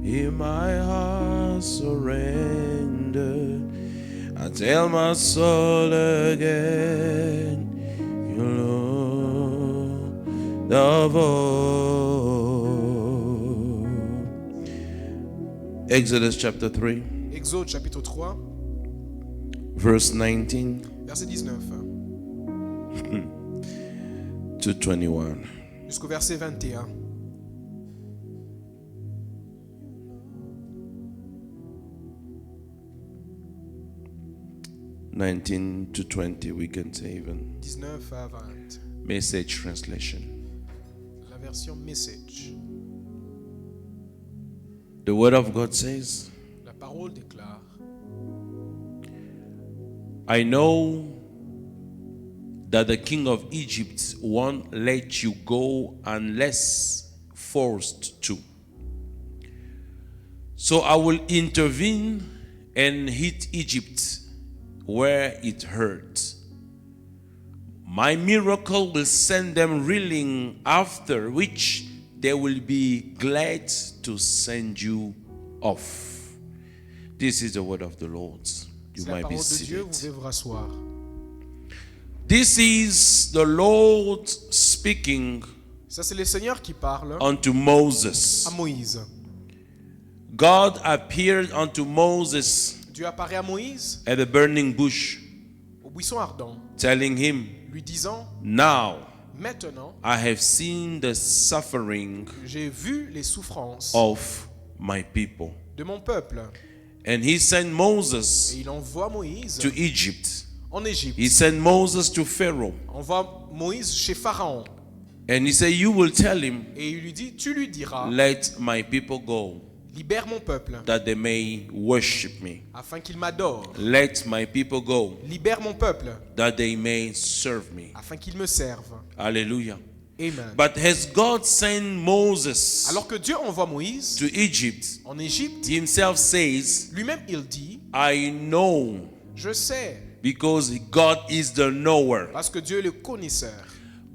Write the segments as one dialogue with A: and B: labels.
A: Hear my heart surrender. I tell my soul again, you Lord of all. Exodus chapter 3.
B: Exode chapitre 3,
A: Verse 19
B: verset 19
A: to 21.
B: jusqu'au verset 21.
A: (19 to 20), we can say even.
B: 19 à 20.
A: Message translation.
B: La version Message.
A: The word of God says,
B: La parole déclare:
A: I know that the king of Egypt won't let you go unless forced to. So I will intervene and hit Egypt where it hurts. My miracle will send them reeling, after which they will be glad to send you off. This is the word of the Lord. You
B: C'est la
A: might be
B: parole de Dieu, vous
A: seated.
B: pouvez vous rasseoir.
A: This is the Lord speaking
B: Ça, c'est le Seigneur qui parle
A: unto Moses.
B: à Moïse.
A: God appeared unto Moses
B: Dieu apparaît à Moïse
A: at the burning bush,
B: au buisson ardent,
A: telling him,
B: lui disant:
A: now
B: maintenant,
A: I have seen the suffering
B: j'ai vu les souffrances
A: of my people.
B: de mon peuple.
A: And he sent
B: Et
A: Moses
B: il envoie Moïse
A: to Egypt.
B: en Égypte.
A: He sent Moses to Pharaoh.
B: Envoie Moïse chez Pharaon.
A: And he said, you will tell him,
B: Et il lui dit: tu lui diras,
A: let my people go,
B: libère mon peuple,
A: that they may worship me.
B: afin qu'il m'adore.
A: Let my people go,
B: Libère mon peuple,
A: that they may serve me.
B: afin qu'il me serve.
A: Hallelujah.
B: Amen.
A: But has God sent Moses
B: Alors que Dieu envoie Moïse
A: to Egypt,
B: en Égypte,
A: he himself says,
B: lui-même il dit:
A: I know,
B: je sais,
A: because God is the knower.
B: parce que Dieu est le connaisseur.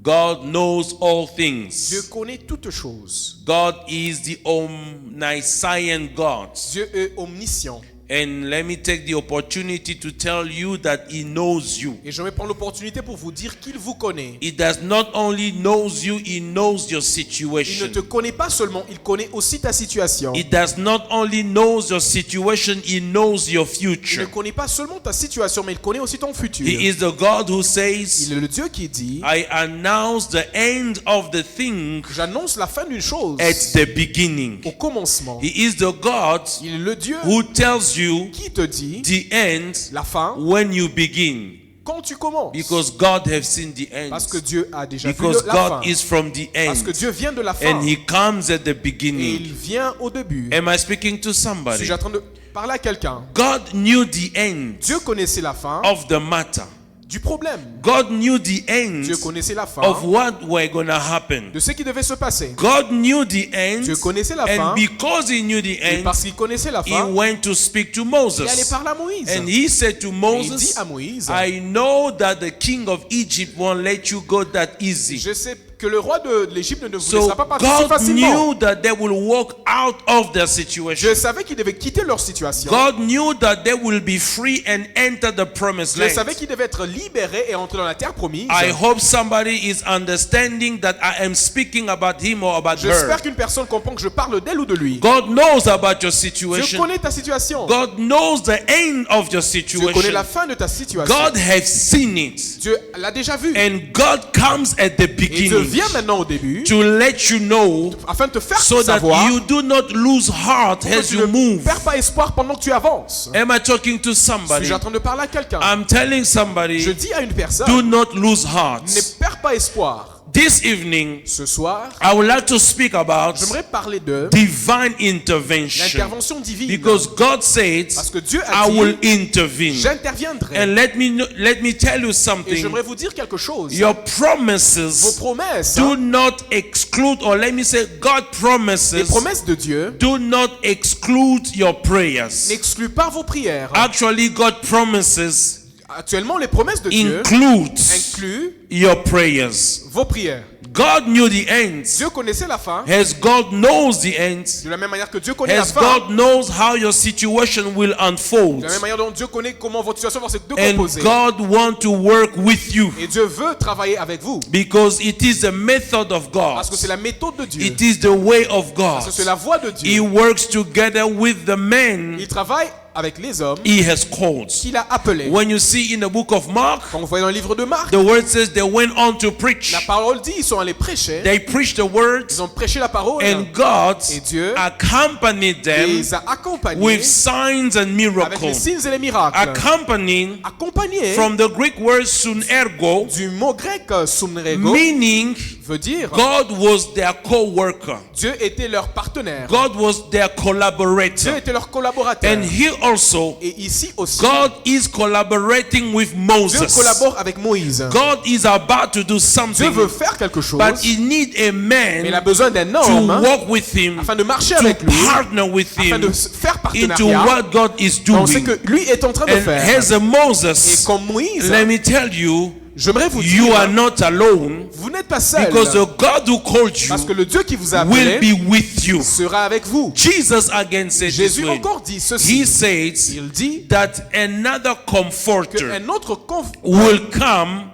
A: God knows all
B: Dieu
A: things.
B: connaît toutes choses.
A: God is the omniscient God.
B: Dieu est omniscient.
A: And let me take the opportunity to tell you that he knows you.
B: Et je vais prendre l'opportunité pour vous dire qu'il vous connaît.
A: He does not only knows you, he knows your
B: Il ne
A: situation.
B: te connaît pas seulement, il connaît aussi ta situation.
A: He does not only knows your situation, he knows your
B: Il ne
A: future.
B: connaît pas seulement ta situation, mais il connaît aussi ton futur.
A: He is the God who
B: Il
A: says,
B: est le Dieu qui dit:
A: I announce the end of the thing
B: j'annonce la fin d'une chose
A: at the beginning.
B: au commencement.
A: He is the God
B: Il est le Dieu
A: who tells you
B: qui te dit
A: the end
B: la fin
A: when you begin.
B: quand tu commences.
A: Because God has seen the end.
B: Parce que Dieu a déjà vu
A: Because
B: la fin.
A: God is from the
B: Parce que
A: end.
B: Dieu vient de la fin.
A: And he comes at the
B: Et
A: beginning.
B: il vient au début.
A: Am I speaking to somebody?
B: Suis-je en train de parler à quelqu'un?
A: God knew the end
B: Dieu connaissait la fin
A: of the matter.
B: du problème.
A: God knew the end
B: Dieu connaissait la fin
A: of what were going to happen.
B: de ce qui devait se passer.
A: God knew the end,
B: Dieu connaissait la fin.
A: and because he knew the
B: Et
A: end,
B: parce qu'il connaissait la
A: he
B: fin,
A: went to speak to
B: il allait
A: Moses.
B: parler à Moïse.
A: And he said to
B: Et il dit
A: Moses,
B: à Moïse:
A: I know that the king of Egypt won't let you go that easy.
B: je sais que le roi de l'Égypte ne vous
A: So
B: laissera pas partir si
A: God
B: facilement.
A: knew that they will walk out of their situation.
B: Je savais qu'ils devaient quitter leur situation.
A: God knew that they will be free and enter the promised
B: Je savais
A: land.
B: qu'ils devaient être libérés et entrer dans la terre promise.
A: I hope somebody is understanding that I am speaking about him or about her.
B: J'espère qu'une personne comprend que je parle d'elle ou de lui.
A: God knows about your
B: Dieu
A: situation.
B: connaît ta situation.
A: God knows the end of your
B: Dieu connaît
A: situation.
B: la fin de ta situation.
A: God has seen it.
B: Dieu l'a déjà vu.
A: And God comes at the
B: Et Dieu
A: beginning
B: vient maintenant au début
A: to let you know
B: afin de te faire
A: so that
B: savoir
A: you do not lose heart
B: que
A: as
B: tu
A: you
B: ne
A: move.
B: perds pas espoir pendant que tu avances.
A: Am I talking to somebody?
B: Suis-je en train de parler à quelqu'un?
A: I'm telling
B: Je
A: somebody,
B: dis à une personne:
A: do not lose
B: ne
A: heart.
B: perds pas espoir.
A: This evening,
B: Ce soir,
A: I would like to speak about
B: j'aimerais parler de
A: divine intervention.
B: l'intervention divine.
A: Because God said,
B: Parce que Dieu a
A: I will
B: dit:
A: intervene.
B: j'interviendrai.
A: And let me tell you
B: Et
A: something.
B: j'aimerais vous dire quelque chose.
A: Your
B: Vos
A: promises
B: promesses,
A: do not exclude, or let me say, God
B: les
A: promises
B: promesses de Dieu
A: do not exclude your prayers.
B: n'excluent pas vos prières.
A: Actually, God promises
B: Actuellement, les promesses de Dieu
A: includes
B: incluent
A: your prayers.
B: vos prières.
A: God knew the ends.
B: Dieu connaissait la fin.
A: As God knows the ends,
B: De la même manière que Dieu connaît la
A: as
B: fin.
A: God knows how your situation will unfold,
B: De la même manière dont Dieu connaît comment votre situation va se
A: and
B: décomposer.
A: God wants to work with you,
B: Et Dieu veut travailler avec vous.
A: because it is the method of God.
B: Parce que c'est la méthode de Dieu.
A: It is the way of God.
B: Parce que c'est la voie de
A: He
B: Dieu.
A: works together with the men
B: Il travaille avec les hommes
A: He has called.
B: qu'il a appelés.
A: When you see in the book of Mark,
B: Quand vous voyez dans le livre de Marc,
A: the word says they went on to preach.
B: la parole dit ils sont allés prêcher.
A: They preached the word,
B: Ils ont prêché la parole.
A: and God
B: Et Dieu
A: accompanied
B: et
A: them
B: les a accompagnés
A: with signs and
B: avec les
A: miracles.
B: signes et les miracles.
A: Accompanying
B: Accompagnés
A: from the Greek word sunergo,
B: du mot grec sumrego
A: meaning
B: veut dire
A: God was their co-worker.
B: Dieu était leur partenaire.
A: God was their
B: Dieu
A: collaborator.
B: était leur collaborateur.
A: And here also,
B: Et ici aussi,
A: God is collaborating with
B: Dieu
A: Moses.
B: collabore avec Moïse.
A: God is about to do
B: Dieu
A: something,
B: veut faire quelque chose,
A: but he needs a
B: mais il a
A: man
B: besoin d'un
A: to
B: homme
A: walk with him,
B: afin de marcher
A: to
B: avec lui,
A: partner with
B: afin de
A: him
B: faire
A: into
B: partenariat
A: what God is
B: dans ce
A: doing.
B: que lui est en train de
A: And
B: faire.
A: as a
B: Et
A: Moses,
B: comme Moïse,
A: let me tell you,
B: j'aimerais vous
A: you
B: dire,
A: are not alone,
B: vous n'êtes pas seul,
A: because the God who called
B: parce que
A: you
B: le Dieu qui vous a
A: will
B: appelé
A: be with you.
B: sera avec vous.
A: Jesus again said this
B: Jésus
A: way.
B: encore dit ceci.
A: He says
B: Il dit
A: that another comforter
B: qu'un autre
A: will come,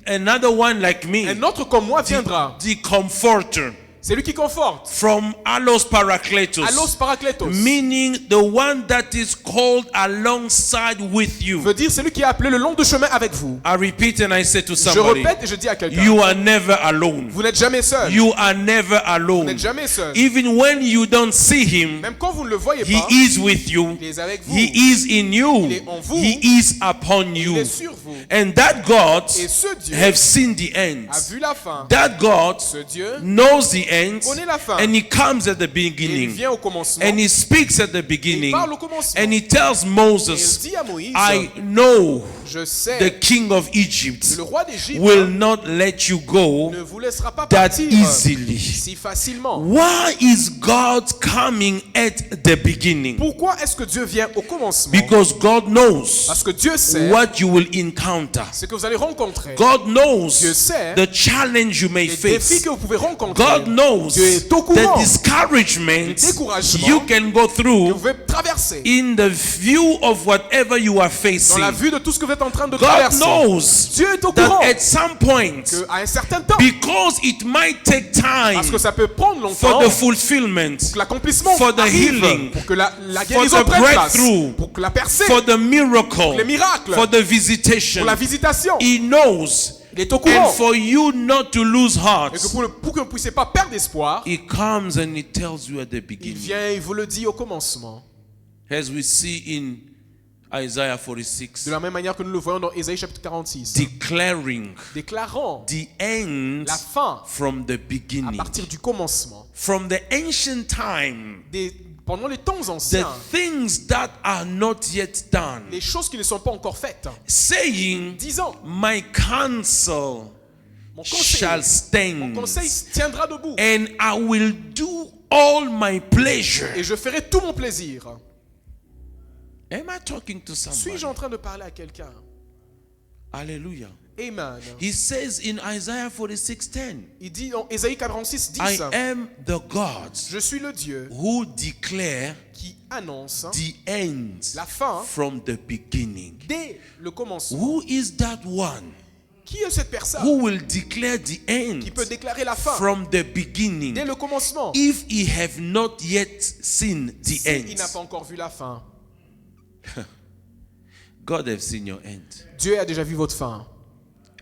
A: another one like me,
B: un autre comme moi viendra.
A: the comforter,
B: C'est lui qui conforte.
A: from Allos Parakletos,
B: Allos Parakletos
A: meaning the one that is called alongside with you.
B: veut dire celui qui est appelé le long de chemin avec vous.
A: I repeat and I say to
B: Je
A: somebody,
B: répète et je dis à quelqu'un,
A: you are never alone.
B: vous n'êtes jamais seul.
A: You are never
B: Vous
A: alone.
B: n'êtes jamais seul.
A: Even when you don't see him,
B: Même quand vous ne le voyez
A: he
B: pas,
A: is with you.
B: il est avec vous.
A: He is in you.
B: Il est en vous.
A: He is upon
B: Il
A: you.
B: est sur vous.
A: And that God
B: Et ce Dieu
A: have seen the
B: a
A: end.
B: vu la fin.
A: That God
B: Ce Dieu
A: knows the end,
B: connaît la fin.
A: and he comes at the
B: Il
A: beginning,
B: vient au commencement.
A: and he speaks at the
B: Il
A: beginning,
B: parle au commencement.
A: and he tells
B: Et il
A: Moses,
B: dit à Moïse,
A: I know
B: je
A: the
B: sais
A: king of
B: que
A: Egypt
B: le roi d'Égypte
A: will not let you go
B: ne vous laissera pas
A: that
B: partir
A: easily.
B: si facilement.
A: Why is God coming at the beginning?
B: Pourquoi est-ce que Dieu vient au commencement?
A: Because God knows
B: Parce que Dieu sait
A: what you will encounter.
B: ce que vous allez rencontrer.
A: God knows
B: Dieu sait
A: the challenge you may
B: les défis
A: face.
B: que vous pouvez rencontrer.
A: God knows
B: Dieu est au
A: the
B: courant
A: discouragement
B: du découragement
A: you can go
B: que
A: through
B: vous pouvez traverser
A: in the view of whatever you are
B: dans
A: facing.
B: la vue de tout ce que vous êtes en train de
A: God
B: traverser.
A: knows
B: Dieu est au courant
A: that at some point,
B: qu'à un certain temps,
A: because it might take
B: parce
A: time
B: que ça peut prendre
A: for
B: longtemps,
A: the fulfillment,
B: que l'accomplissement
A: for the
B: arrive,
A: healing,
B: pour que la
A: for
B: guérison
A: the
B: prenne place,
A: breakthrough,
B: pour que la percée,
A: for the miracle,
B: les miracles,
A: for the visitation.
B: pour la visitation.
A: He knows.
B: Il est au courant.
A: And for you not to lose heart,
B: Et que pour que vous ne puissiez pas perdre espoir,
A: he comes and he tells you at the
B: il
A: beginning.
B: vient et vous le dit au commencement.
A: As we see in Isaiah
B: De
A: 46,
B: la même manière que nous le voyons dans Ésaïe chapitre 46.
A: declaring
B: Déclarant
A: the end
B: la fin
A: from the
B: à
A: beginning.
B: partir du commencement.
A: From the ancient time,
B: Pendant les temps
A: the
B: anciens,
A: things that are not yet done,
B: les choses qui ne sont pas encore faites,
A: saying,
B: disant,
A: my counsel
B: mon
A: shall
B: conseil
A: stand,
B: tiendra debout
A: and I will do all my pleasure.
B: et je ferai tout mon plaisir.
A: Am I talking to somebody?
B: Suis-je en train de parler à quelqu'un?
A: Hallelujah.
B: Amen.
A: He says in Isaiah 46:10,
B: Il dit dans Ésaïe 46, 10,
A: I am the God
B: je suis le Dieu
A: who declare
B: qui annonce
A: the end
B: la fin
A: from the beginning.
B: dès le commencement.
A: Who is that one
B: Qui est cette personne
A: who will declare the end
B: qui peut déclarer la fin
A: from the beginning
B: dès le commencement
A: if he have not yet seen the
B: si il
A: end?
B: n'a pas encore vu la fin?
A: God have seen your end,
B: Dieu a déjà vu votre fin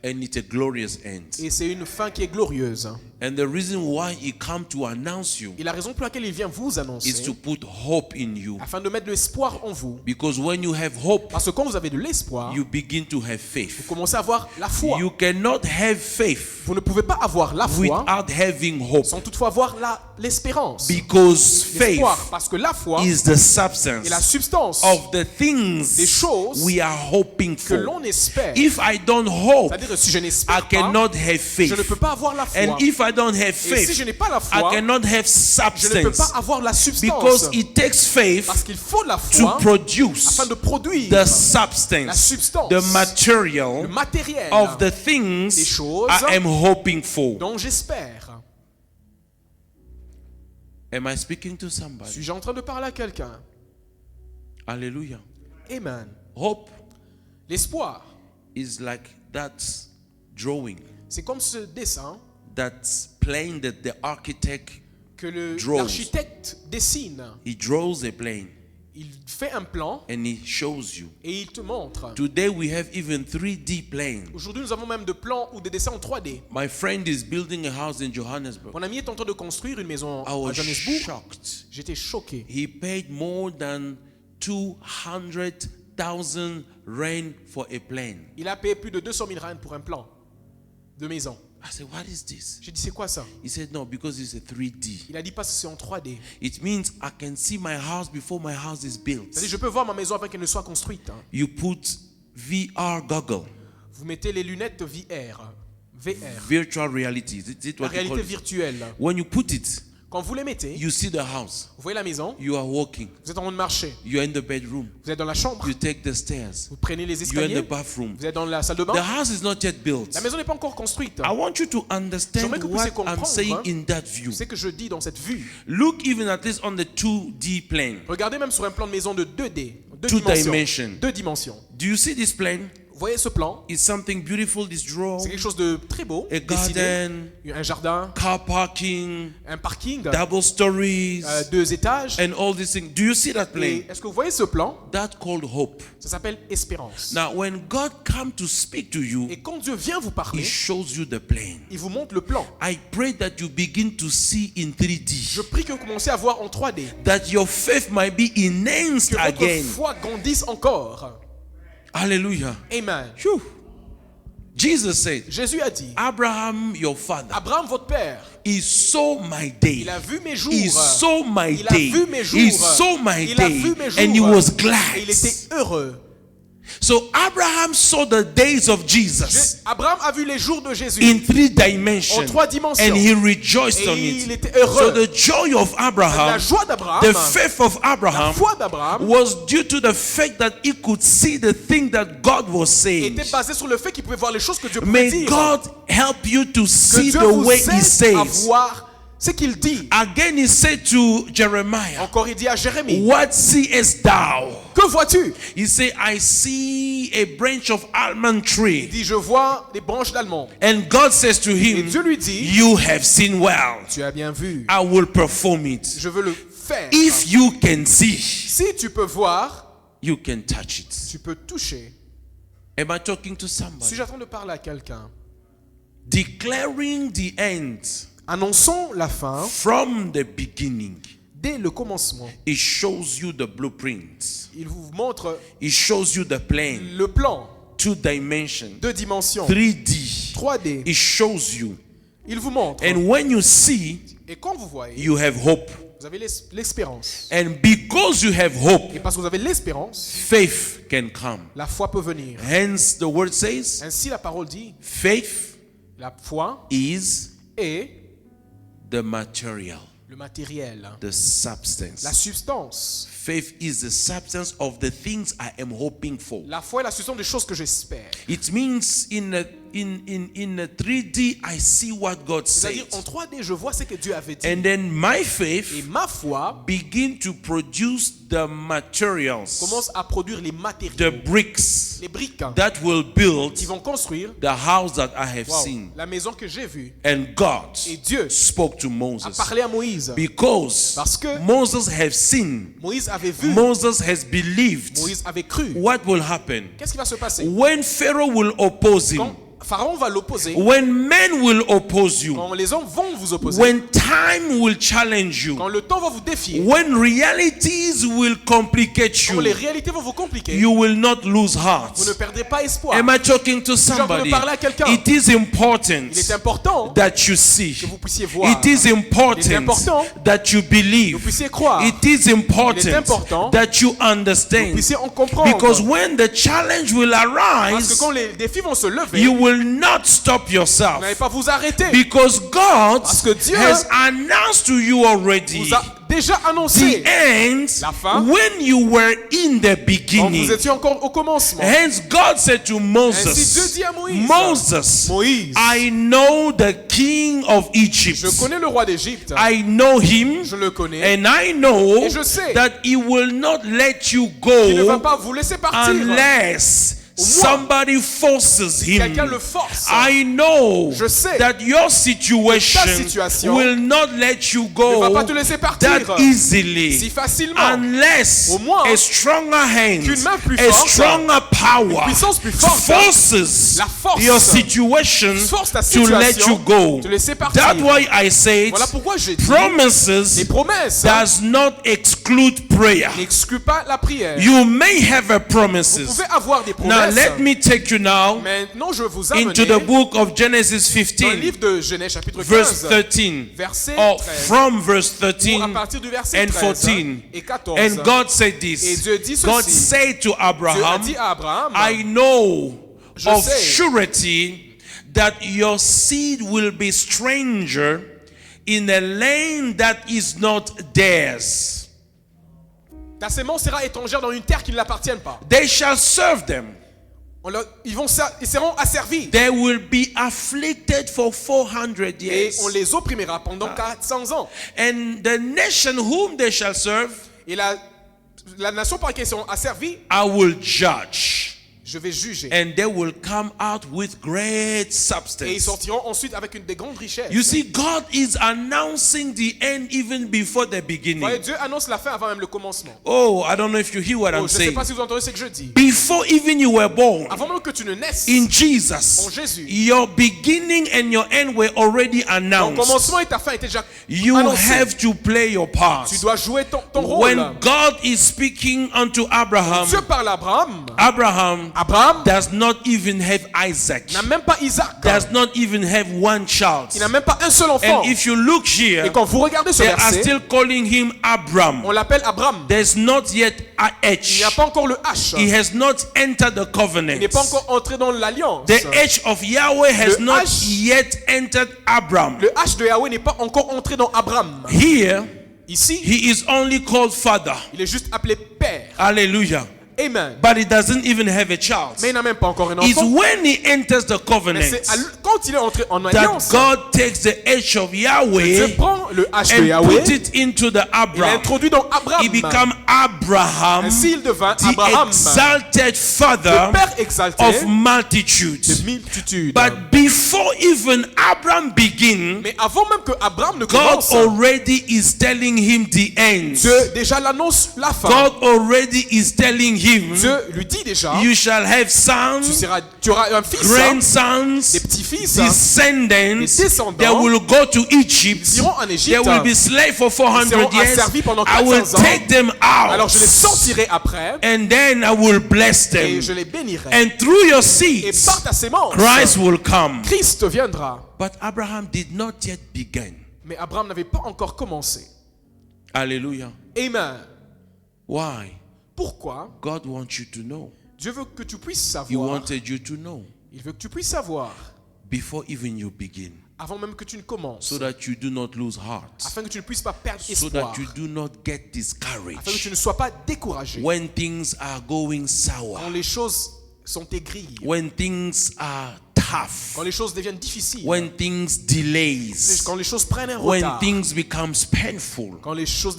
A: and it's a glorious end.
B: et c'est une fin qui est glorieuse.
A: And the reason why he come to announce you
B: Et la raison pour laquelle il vient vous
A: is
B: annoncer,
A: to put hope in you,
B: afin de mettre de l'espoir en vous.
A: because when you have hope,
B: Parce que quand vous avez de l'espoir,
A: you begin to have
B: vous
A: faith.
B: commencez à avoir la foi.
A: You cannot have faith
B: Vous ne pouvez pas avoir la foi
A: without having hope,
B: sans toutefois avoir l'espérance.
A: because faith
B: L'espoir, parce que la foi
A: is the
B: est la
A: substance
B: substance
A: of the
B: des
A: things
B: choses
A: we are hoping
B: que
A: for.
B: l'on espère.
A: If I don't hope,
B: C'est-à-dire que si je
A: I
B: n'espère pas,
A: cannot have
B: je ne peux
A: faith.
B: pas avoir la foi.
A: And if I don't have
B: Et si
A: faith,
B: je n'ai pas la
A: I
B: foi,
A: cannot have
B: je ne peux pas
A: substance.
B: avoir la substance.
A: Because it takes faith
B: Parce qu'il faut la
A: to
B: foi
A: produce
B: afin de produire
A: the
B: la
A: substance,
B: substance,
A: the material
B: le matériel
A: of the
B: des
A: things
B: choses
A: I am hoping for.
B: dont j'espère.
A: Am I speaking to somebody?
B: Suis-je en train de parler à quelqu'un?
A: Hallelujah.
B: Amen.
A: Hope
B: L'espoir,
A: is like that drawing,
B: c'est comme ce dessin
A: that plane that the architect
B: que
A: draws.
B: l'architecte dessine.
A: he draws a plane
B: Il fait un plan
A: and he shows you.
B: et il te montre.
A: Today we have even 3D planes.
B: Aujourd'hui, nous avons même des plans ou des dessins en 3D.
A: My friend is building a house in Johannesburg.
B: Mon ami est en train de construire une maison
A: I
B: à
A: was
B: Johannesburg.
A: shocked.
B: J'étais choqué.
A: He paid more than 200,000 rand for a plane.
B: Il a payé plus de 200 000 rand pour un plan de maison.
A: I said, what is this?
B: J'ai dit, c'est quoi ça?
A: He said, no, because it's a 3D.
B: Il a dit, parce que c'est en 3D.
A: It means I can see my house before my house is built.
B: C'est-à-dire, je peux voir ma maison avant qu'elle ne soit construite.
A: You put VR goggle,
B: Vous mettez les lunettes VR.
A: virtual reality. Is it
B: La
A: what you call
B: réalité
A: it?
B: virtuelle.
A: When you put it,
B: Quand vous les mettez,
A: you see the house.
B: vous voyez la maison,
A: You are walking.
B: vous êtes en train de marcher.
A: You are in the bedroom.
B: Vous êtes dans la chambre,
A: You take the stairs.
B: vous prenez les
A: You are in
B: escaliers,
A: the bathroom.
B: vous êtes dans la salle de
A: The
B: bain.
A: house is not yet built.
B: La maison n'est pas encore construite.
A: I want you to understand
B: J'aimerais que vous puissiez
A: what I'm
B: comprendre,
A: saying
B: hein.
A: in that view.
B: C'est ce que je dis dans cette vue.
A: Look even at least on the 2D plane.
B: Regardez même sur un plan de maison de 2D,
A: Two dimension.
B: Deux dimensions.
A: Do you see this plane?
B: Vous voyez ce plan?
A: It's something beautiful, this draw.
B: C'est quelque chose de très beau.
A: A
B: Dessiné.
A: garden,
B: Un jardin,
A: car parking,
B: un parking,
A: double stories,
B: 2 étages.
A: and all these things. Do you see that plane?
B: Et est-ce que vous voyez ce plan?
A: That called hope.
B: Ça s'appelle espérance.
A: Now, when God comes to speak to you,
B: Et quand Dieu vient vous
A: He
B: parler,
A: shows you the plane.
B: il vous montre le plan.
A: I pray that you begin to see in 3D.
B: Je prie que vous commencez à voir en 3D.
A: That your faith might be enhanced
B: Que votre
A: again.
B: foi grandisse encore.
A: Hallelujah.
B: Amen.
A: Phew. Jesus said,
B: Jésus a dit,
A: Abraham, your father,
B: Abraham, votre père,
A: he saw my day.
B: il a vu mes jours.
A: He saw my
B: Il a
A: day.
B: vu mes jours.
A: He saw my
B: Il a
A: day.
B: vu mes jours.
A: And he was
B: Et
A: glad.
B: il était heureux.
A: So Abraham saw the days of Jesus
B: Abraham a vu les jours de Jésus
A: in 3 dimensions.
B: en 3 dimensions.
A: And he rejoiced
B: Et
A: on
B: il
A: it.
B: était heureux.
A: So the joy of
B: La
A: Abraham,
B: joie d'Abraham,
A: the faith of
B: la
A: Abraham,
B: foi d'Abraham
A: was due to the fact that he could see the thing that God was saying.
B: était basée sur le fait qu'il pouvait voir les choses que Dieu pouvait
A: May
B: dire.
A: God help you to
B: Que
A: see
B: Dieu
A: the
B: vous
A: way he
B: aide à
A: says.
B: voir ce qu'il dit.
A: Again, he said to Jeremiah,
B: Encore il dit à Jérémie,
A: what seest thou?
B: que vois-tu?
A: He said, I see a branch of almond
B: Il
A: tree.
B: dit, je vois des branches d'almond.
A: And God says to
B: Et
A: him,
B: Dieu lui dit,
A: you have seen well.
B: tu as bien vu,
A: I will perform it.
B: je veux le faire.
A: If you can see,
B: Si tu peux voir,
A: you can touch it.
B: tu peux toucher.
A: Am I talking to
B: Si
A: somebody?
B: j'attends de parler à quelqu'un,
A: Declaring the end
B: annonçons la fin
A: from the beginning.
B: dès le commencement.
A: It shows you the blueprint.
B: Il vous montre
A: It shows you the plane.
B: le plan,
A: 2 dimensions.
B: 2 dimensions,
A: 3D.
B: 3D.
A: It shows you.
B: Il vous montre.
A: And when you see,
B: Et quand vous voyez,
A: you have hope.
B: vous avez l'espérance.
A: And because you have hope,
B: Et parce que vous avez l'espérance,
A: faith can come.
B: la foi peut venir.
A: Hence, the word says,
B: Ainsi, la parole dit,
A: faith
B: la foi
A: is
B: est
A: the material,
B: le matériel,
A: the substance.
B: la substance.
A: Faith is the substance of the things I am hoping for.
B: La foi est la substance des choses que j'espère.
A: It means in a 3D, I see what God said.
B: C'est-à-dire, en 3D, je vois ce que Dieu avait dit.
A: And then my
B: Et
A: faith
B: ma foi
A: begin to produce the materials,
B: commence à produire les
A: the
B: matériaux,
A: bricks
B: les briques
A: that will build
B: qui vont construire
A: the house that I have
B: wow,
A: seen.
B: la maison que j'ai vue.
A: And God
B: Et Dieu
A: spoke to
B: a
A: Moses
B: parlé à Moïse.
A: because
B: Parce que
A: Moses have seen,
B: Moïse avait vu,
A: Moses has believed.
B: Moïse avait cru.
A: What will happen
B: Qu'est-ce qui va se passer?
A: when Pharaoh will oppose him?
B: Quand Pharaon va l'opposer,
A: When men will oppose you?
B: quand les hommes vont vous opposer,
A: When time will challenge you?
B: quand le temps va vous défier,
A: When realities will complicate
B: quand les
A: you?
B: réalités vont vous compliquer,
A: You will not lose heart.
B: vous ne perdrez pas espoir.
A: Am I talking to
B: en train de
A: somebody?
B: parler à quelqu'un.
A: It is important
B: Il est important
A: that you see.
B: que vous puissiez voir.
A: It is
B: Il est
A: important
B: important
A: that you
B: que vous
A: believe.
B: puissiez croire.
A: It is
B: Il est
A: important
B: important
A: that you
B: Que vous
A: understand.
B: puissiez en comprendre.
A: Because when the challenge will
B: Parce que
A: arise,
B: quand les défis vont se lever,
A: you will will not stop
B: Vous
A: yourself.
B: n'allez pas vous arrêter.
A: Because God
B: Parce que Dieu
A: has announced to you already
B: vous a déjà
A: the
B: annoncé
A: end
B: la fin
A: when you were in the
B: quand
A: beginning.
B: vous étiez encore au commencement.
A: Hence God said to
B: Ainsi Dieu
A: Moses,
B: dit à Moïse,
A: Moses,
B: Moïse,
A: I know the king of Egypt.
B: je connais le roi d'Égypte,
A: I know him,
B: je le connais,
A: and I know
B: et je sais
A: that he will not let you
B: il ne va
A: go
B: pas vous laisser partir.
A: unless somebody forces him.
B: Quelqu'un le force.
A: I know
B: Je sais
A: that your situation
B: situation
A: will not let you
B: ne va
A: go
B: pas te laisser partir
A: that easily
B: si facilement.
A: unless
B: Au moins
A: a stronger hand,
B: qu'une main plus
A: a
B: forte,
A: stronger power
B: puissance plus forte
A: forces
B: la force
A: your situation
B: force ta
A: to let
B: situation
A: you go.
B: te laisser partir.
A: That's why I said
B: Voilà pourquoi j'ai dit
A: promises
B: les promesses
A: does not exclude prayer.
B: n'excluent pas la prière.
A: You may have a
B: Vous
A: promises.
B: pouvez avoir des
A: Now
B: promesses.
A: let me take you now
B: Maintenant, je vous
A: into
B: amène
A: the book of Genesis
B: dans le
A: 15,
B: livre de Genèse chapitre
A: verse
B: 15,
A: 13,
B: verset
A: or
B: 13,
A: from verse
B: ou à
A: 13
B: partir du verset
A: and
B: 13
A: 14.
B: et 14.
A: And God said
B: Et
A: this.
B: Dieu dit ceci.
A: God said to
B: Dieu a
A: Abraham,
B: dit à Abraham,
A: I know
B: Je
A: of
B: sais.
A: surety that your seed will be stranger in a land that is not theirs.
B: ta sémence sera étrangère dans une terre qui ne l'appartienne pas.
A: They shall serve them.
B: Ils seront asservis.
A: They will be afflicted for 400
B: Et
A: years.
B: on les opprimera pendant 400 ans.
A: And the nation whom they shall serve,
B: Et la nation par laquelle ils seront asservis,
A: I will judge.
B: je vais juger.
A: And they will come out with great
B: Et ils
A: substance.
B: sortiront ensuite avec des grandes richesses.
A: You see, God is announcing the end even before the
B: Voyez,
A: beginning.
B: Dieu annonce la fin avant même le commencement.
A: Oh, I don't know if you hear what
B: Oh,
A: I'm
B: je ne sais
A: saying.
B: pas si vous entendez ce que je dis.
A: Before even you were born,
B: Avant même que tu ne naisses,
A: in Jesus,
B: en Jésus,
A: your beginning and your end were already
B: ton
A: announced.
B: commencement et ta fin étaient déjà
A: You
B: annoncés.
A: have to play your part.
B: Tu dois jouer ton rôle.
A: When God is speaking unto Abraham,
B: Dieu parle à Abraham.
A: Abraham does not even have Isaac,
B: n'a même pas Isaac.
A: does not even have one child.
B: Il n'a même pas un seul enfant.
A: And if you look here,
B: Et quand vous regardez ce
A: they are
B: verset,
A: still calling him Abram.
B: on l'appelle Abraham.
A: There's not yet a
B: Il
A: H.
B: n'y a pas encore le H.
A: He has not entered the
B: Il
A: covenant.
B: n'est pas encore entré dans l'alliance.
A: The H of Yahweh has
B: Le
A: not
B: H-
A: yet entered Abram.
B: Le H de Yahweh n'est pas encore entré dans Abraham.
A: Here,
B: Ici,
A: he is only called father.
B: il est juste appelé père.
A: Hallelujah.
B: Amen.
A: But he doesn't even have a child.
B: Mais il n'a même pas encore un
A: It's
B: enfant.
A: when he enters the
B: Mais
A: covenant
B: c'est quand il est entré en
A: that
B: alliance,
A: God takes the H of
B: Dieu
A: Yahweh
B: prend le H de
A: and
B: Yahweh,
A: put it into the
B: il
A: Abram.
B: l'introduit dans Abraham.
A: He become Abraham,
B: Ainsi, il devint
A: the
B: Abraham,
A: exalted father
B: le père exalté
A: of
B: de
A: multitudes.
B: multitudes.
A: But before even Abraham begin,
B: Mais avant même que Abraham ne
A: God
B: commence,
A: already is telling him the end.
B: Dieu déjà l'annonce la fin.
A: God already is telling him,
B: Dieu lui dit déjà,
A: you shall have sons,
B: tu auras un fils,
A: grandsons,
B: des petits-fils,
A: descendants.
B: des descendants.
A: They will go to Egypt.
B: Ils iront en
A: They
B: Égypte.
A: will be slaves for 400
B: Ils seront
A: years.
B: asservis pendant
A: I will
B: 400 ans.
A: take them out.
B: Alors je les sortirai après
A: And then I will bless
B: et
A: them.
B: je les bénirai.
A: And through your
B: Et
A: seeds,
B: par ta sémence,
A: Christ will come.
B: Christ viendra.
A: But Abraham did not yet begin.
B: Mais Abraham n'avait pas encore commencé.
A: Hallelujah.
B: Amen.
A: Why?
B: Pourquoi?
A: God wants you to know.
B: Dieu veut que tu puisses
A: He
B: savoir.
A: wanted you to know
B: Il veut que tu puisses savoir
A: before even you begin,
B: avant même que tu ne commences.
A: so that you do not lose heart,
B: Afin que tu ne puisses pas perdre
A: so
B: espoir.
A: that you do not get
B: Afin que tu
A: discouraged
B: ne sois pas découragé.
A: when things are going sour,
B: Quand les choses sont aigries.
A: when things are tough,
B: Quand les choses deviennent difficiles.
A: when things delays,
B: Quand les choses prennent un
A: when
B: retard.
A: things becomes painful,
B: Quand les choses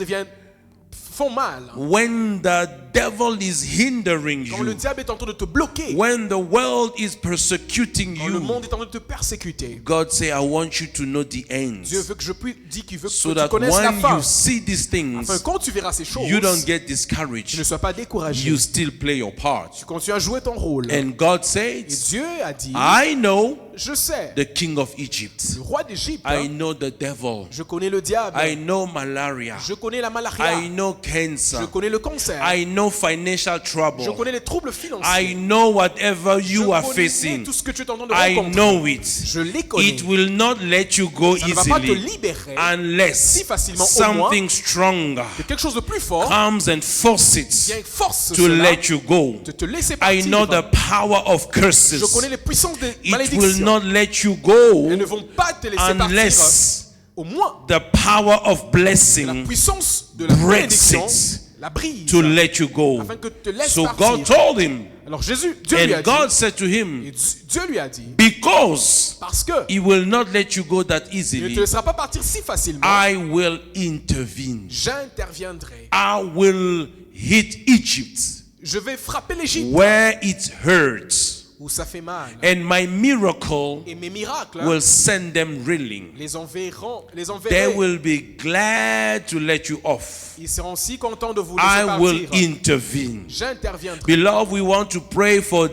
B: font mal.
A: when the devil is hindering
B: Quand le
A: you,
B: diable est en train de te bloquer.
A: when the world is persecuting
B: Quand le
A: you,
B: monde est en train de te persécuter.
A: God say, I want you to know the end,
B: Dieu veut que je puisse dire qu'il veut
A: so
B: que tu
A: that
B: connaisses la
A: when
B: fin.
A: you see these things,
B: Afin quand tu verras ces choses,
A: you don't get
B: tu ne
A: discouraged.
B: sois pas découragé.
A: You still play your part.
B: Tu continues à jouer ton rôle.
A: And God
B: Et
A: says,
B: Dieu a dit,
A: I know
B: je sais,
A: the king of Egypt.
B: le roi d'Égypte,
A: I know the devil.
B: je connais le diable,
A: I know malaria.
B: je connais la malaria,
A: I know cancer.
B: Je connais le cancer.
A: I know financial
B: Je
A: trouble.
B: connais les troubles financiers.
A: I know whatever you are
B: Je connais
A: facing.
B: tout ce que tu es en train de
A: I
B: rencontrer.
A: know it.
B: Je les connais.
A: It will not let you go
B: Ça ne va pas te
A: easily
B: libérer
A: unless
B: si facilement, au moins,
A: something stronger
B: que quelque chose de plus fort
A: comes and force it
B: vient force
A: to
B: cela
A: let you go.
B: de te laisser
A: I
B: partir.
A: know the power of
B: Je
A: curses.
B: connais les puissances des
A: It will
B: malédictions.
A: not let you
B: Elles ne
A: go
B: vont pas te laisser partir.
A: unless
B: Au moins,
A: the power of
B: la
A: blessing
B: puissance de la
A: breaks
B: bénédiction
A: it
B: la brise
A: to let you go.
B: afin que te laisse
A: So
B: partir.
A: God told him,
B: Alors Dieu lui a
A: and
B: dit,
A: God said to him,
B: et Dieu lui a dit,
A: because
B: parce que
A: he will not let you go that
B: il ne te
A: easily,
B: laissera pas partir si facilement,
A: I will intervene.
B: j'interviendrai.
A: I will hit Egypt
B: Je vais frapper l'Égypte
A: where it hurts,
B: où ça fait mal.
A: and my miracle
B: Et mes miracles
A: will send them reeling.
B: les enverront, les
A: They
B: enverrai.
A: will be glad to let you off.
B: Ils seront si contents de vous laisser
A: I will
B: partir.
A: intervene.
B: J'interviendrai.
A: Beloved, we want to pray for